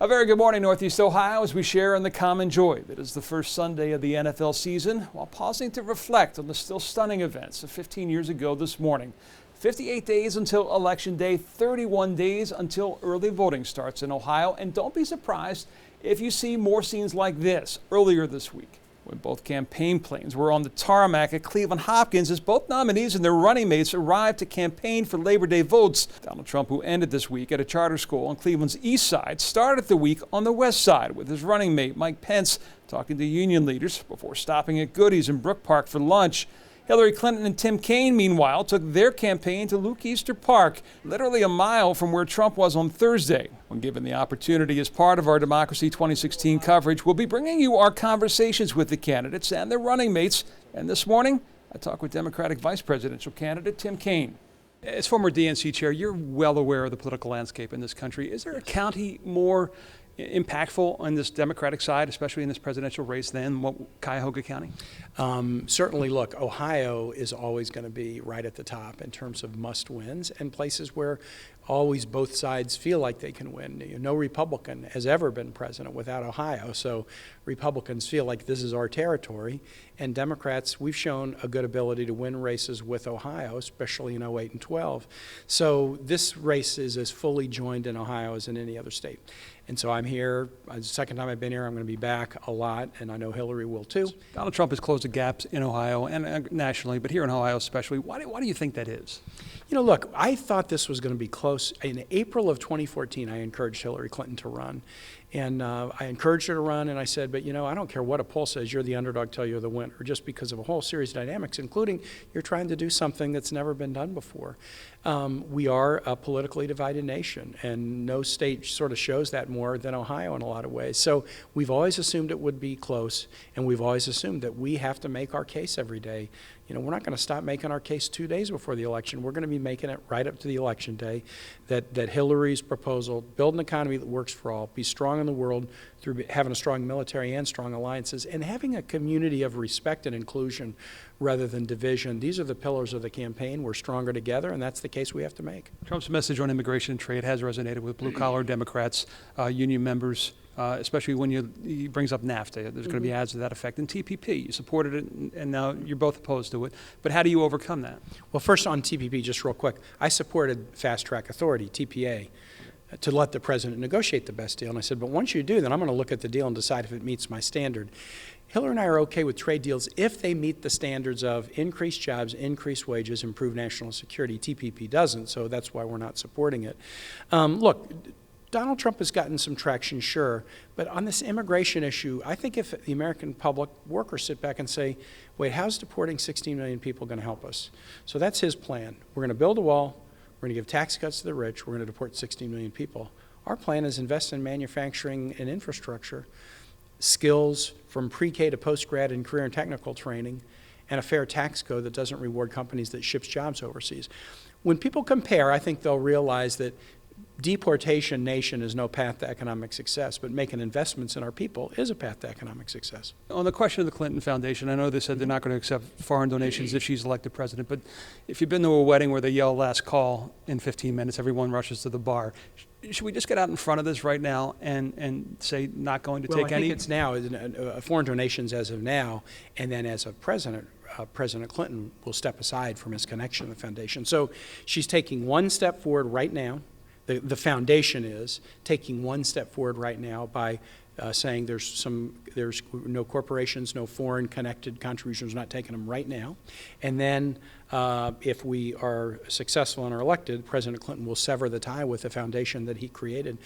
A very good morning, Northeast Ohio, as we share in the common joy that is the first Sunday of the NFL season, while pausing to reflect on the still stunning events of 15 years ago this morning. 58 days until Election Day, 31 days until early voting starts in Ohio, and don't be surprised if you see more scenes like this earlier this week, when both campaign planes were on the tarmac at Cleveland Hopkins as both nominees and their running mates arrived to campaign for Labor Day votes. Donald Trump, who ended this week at a charter school on Cleveland's east side, started the week on the west side with his running mate Mike Pence talking to union leaders before stopping at Goody's in Brook Park for lunch. Hillary Clinton and Tim Kaine, meanwhile, took their campaign to Luke Easter Park, literally a mile from where Trump was on Thursday. When given the opportunity as part of our Democracy 2016 coverage, we'll be bringing you our conversations with the candidates and their running mates. And this morning, I talk with Democratic Vice Presidential candidate Tim Kaine. As former DNC chair, you're well aware of the political landscape in this country. Is there a county more impactful on this Democratic side, especially in this presidential race, than Cuyahoga County? Certainly, look, Ohio is always going to be right at the top in terms of must-wins and places where always both sides feel like they can win. No Republican has ever been president without Ohio, so Republicans feel like this is our territory, and Democrats, we've shown a good ability to win races with Ohio, especially in 08 and 12. So this race is as fully joined in Ohio as in any other state. And so I'm here. The second time I've been here, I'm going to be back a lot, and I know Hillary will too. Donald Trump has closed the gaps in Ohio and nationally, but here in Ohio especially. Why do you think that is? You know, look, I thought this was going to be close. In April of 2014, I encouraged Hillary Clinton to run. And I encouraged her to run, and I said, but I don't care what a poll says, you're the underdog till you're the winner, just because of a whole series of dynamics, including you're trying to do something that's never been done before. We are a politically divided nation, and no state sort of shows that more than Ohio in a lot of ways. So we've always assumed it would be close, and we've always assumed that we have to make our case every day. We're not going to stop making our case 2 days before the election. We're going to be making it right up to the election day, that Hillary's proposal, build an economy that works for all, be strong in the world through having a strong military and strong alliances, and having a community of respect and inclusion rather than division. These are the pillars of the campaign. We're stronger together, and that's the case we have to make. Trump's message on immigration and trade has resonated with blue-collar Democrats, union members, especially when he brings up NAFTA. There's going to be ads to that effect. And TPP, you supported it, and now you're both opposed to it. But how do you overcome that? Well, first on TPP, just real quick, I supported Fast Track Authority, TPA, to let the president negotiate the best deal. And I said, but once you do, then I'm going to look at the deal and decide if it meets my standard. Hillary and I are okay with trade deals if they meet the standards of increased jobs, increased wages, improved national security. TPP doesn't, so that's why we're not supporting it. Look, Donald Trump has gotten some traction, sure, but on this immigration issue, I think if the American public workers sit back and say, wait, how's deporting 16 million people going to help us? So that's his plan. We're going to build a wall. We're going to give tax cuts to the rich. We're going to deport 16 million people. Our plan is invest in manufacturing and infrastructure, skills from pre-K to post-grad and career and technical training, and a fair tax code that doesn't reward companies that ships jobs overseas. When people compare, I think they'll realize that deportation nation is no path to economic success, but making investments in our people is a path to economic success. On the question of the Clinton Foundation, I know they said they're not going to accept foreign donations if she's elected president, but if you've been to a wedding where they yell last call in 15 minutes, everyone rushes to the bar. Should we just get out in front of this right now and say not going to take any? I think it's now, foreign donations as of now, and then as of President Clinton will step aside from his connection to the foundation. So she's taking one step forward right now. The foundation is taking one step forward right now by saying there's no corporations, no foreign connected contributions, not taking them right now. And then if we are successful and are elected, President Clinton will sever the tie with the foundation that he created.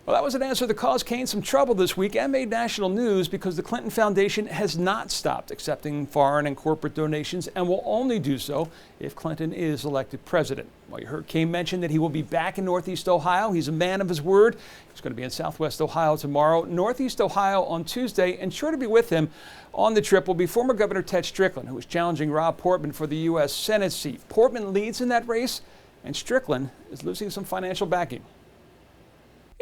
Well, that was an answer that caused Kaine some trouble this week and made national news because the Clinton Foundation has not stopped accepting foreign and corporate donations and will only do so if Clinton is elected president. Well, you heard Kaine mention that he will be back in Northeast Ohio. He's a man of his word. He's going to be in Southwest Ohio tomorrow, Northeast Ohio on Tuesday, and sure to be with him on the trip will be former Governor Ted Strickland, who is challenging Rob Portman for the U.S. Senate seat. Portman leads in that race, and Strickland is losing some financial backing.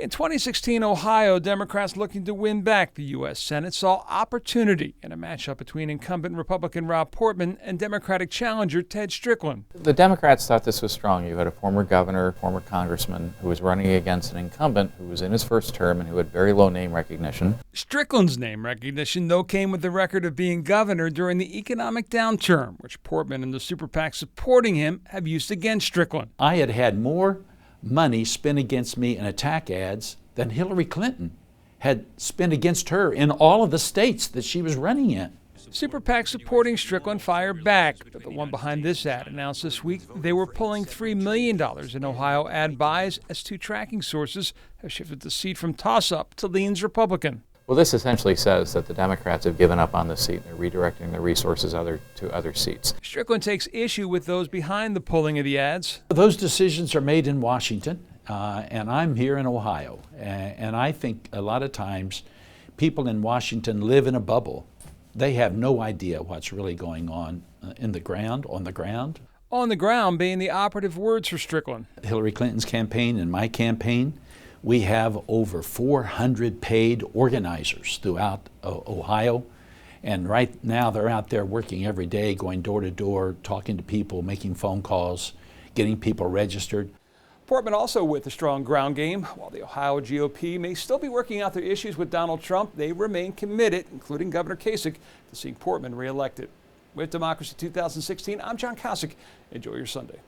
In 2016 Ohio, Democrats looking to win back the U.S. Senate saw opportunity in a matchup between incumbent Republican Rob Portman and Democratic challenger Ted Strickland. The Democrats thought this was strong. You had a former governor, former congressman who was running against an incumbent who was in his first term and who had very low name recognition. Strickland's name recognition, though, came with the record of being governor during the economic downturn, which Portman and the super PAC supporting him have used against Strickland. I had more money spent against me in attack ads than Hillary Clinton had spent against her in all of the states that she was running in. Super PAC supporting Strickland fired back, but the one behind this ad announced this week they were pulling $3 million in Ohio ad buys as two tracking sources have shifted the seat from toss-up to leans Republican. Well, this essentially says that the Democrats have given up on the seat and they're redirecting their resources to other seats. Strickland takes issue with those behind the pulling of the ads. Those decisions are made in Washington, and I'm here in Ohio. And I think a lot of times people in Washington live in a bubble. They have no idea what's really going on on the ground. On the ground being the operative words for Strickland. Hillary Clinton's campaign and my campaign, we have over 400 paid organizers throughout Ohio. And right now they're out there working every day, going door to door, talking to people, making phone calls, getting people registered. Portman also with a strong ground game. While the Ohio GOP may still be working out their issues with Donald Trump, they remain committed, including Governor Kasich, to seeing Portman reelected. With Democracy 2016, I'm John Kosich. Enjoy your Sunday.